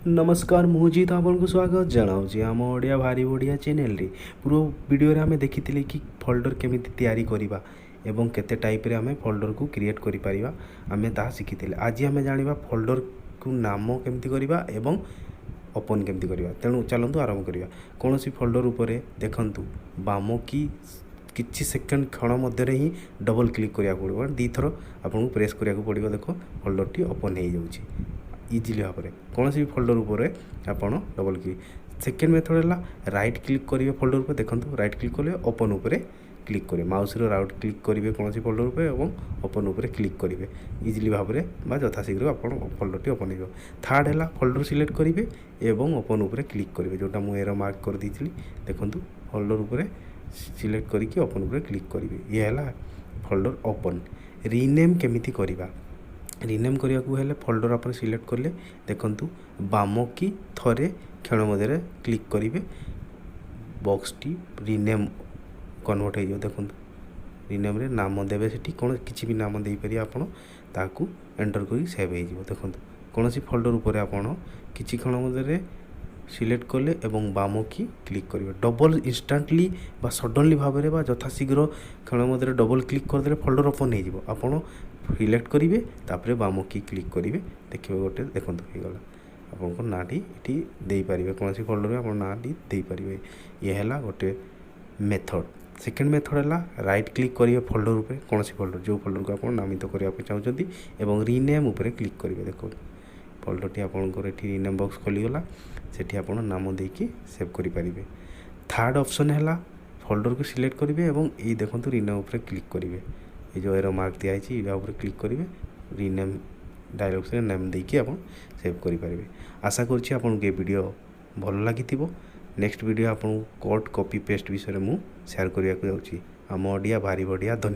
नमस्कार मुझे तो आपको स्वागत जनाऊँगी आम ओडिया भारी बढ़िया चैनल रे पूरा वीडियो रे हमें देखी कि फोल्डर केमिति तैयारी करिबा एवं केते टाइप रे हमें फोल्डर को क्रिएट करि परिबा हमें ता शिखिथिले। आज हमें जानिबा फोल्डर को नाम केमिति करिबा एवं ओपन केमिति करिबा। तेणु चलंतु आरंभ करिबा। कोनोसी फोल्डर उपरे देखंतु बाम की किछि सेकंड क्षण मध्य ही डबल क्लिक करिया पड़ो दी थर आपको प्रेस करिया पड़ो। देखो फोल्डर टी ओपन हो जाउछि इजिली भाव में कौन भी फोल्डर उपरे आपण डबल क्लिक। सेकेंड मेथड है राइट क्लिक करेंगे फोल्डर पर। देखो राइट क्लिक कले ओपन उपरे क्लिक करेंगे माउस राइट क्लिक करेंगे कौन सी फोल्डर पर और ओपन उपरे क्लिक करेंगे इजिली भाव में यथाशीघ्र आप फोल्डर टी ओपन हो। थर्ड है फोल्डर सिलेक्ट करेंगे एवं ओपन उपरे क्लिक करेंगे जोटा मुझे एरो मार्क कर दी देखो फोल्डर उपरे सिलेक्ट करके ओपन उपरे क्लिक करेंगे। ये है फोल्डर ओपन। रीनेम केमिति करिबा। रिनेम करने को हेले फोल्डर आप सिलेक्ट कले देखु बाम की थरे क्षण मध्य क्लिक करेंगे बॉक्स टी रिनेम कन्वर्ट हो। देखो रिनेम रे नाम देवे से कौन किसी भी नाम दे पारे आपड़ ताकू एंटर कर सेव हो। देखो कौन सी फोल्डर उपर आपड़ किसी क्षण मध्य सिलेक्ट कले एवं बाम की क्लिक करेंगे डबल इंस्टाटली सडनली भाव में यथाशीघ्र क्षण मध्य डबल क्लिक करदे फोल्डर ओपन हो। आपड़ सिलेक्ट करेंगे तापर बाम की क्लिक करेंगे देखिए गोटे देखो होगा आपको नाटी ये दे पारे कौन सी फोल्डर में आप नाटी दे पारे। ये है गोटे मेथड। सेकेंड मेथड है राइट क्लिक करेंगे फोल्डर पर कौन सी फोल्डर जो फोल्डर को आप नामित करने चाहते और रिनेम उपर क्लिक करेंगे। देखो फोल्डर टी आपंकर ये रिनेम बॉक्स खोलीगला से आप नाम देकी सेव करेंगे। थर्ड ऑप्शन है फोल्डर को सिलेक्ट करेंगे और ये देखो रिनेम उपर क्लिक करेंगे ये जो एरो मार्क दिखाई या क्लिक करेंगे रिनेम डायलॉग से नेम देकी आप सेव करेंगे। आशा करुँच आपको ये वीडियो भल लगी। नेक्स्ट वीडियो आपको कोड कॉपी पेस्ट विषय में शेयर करने को जाऊँगी। आम ओडिया भारी बढ़िया। धन्यवाद।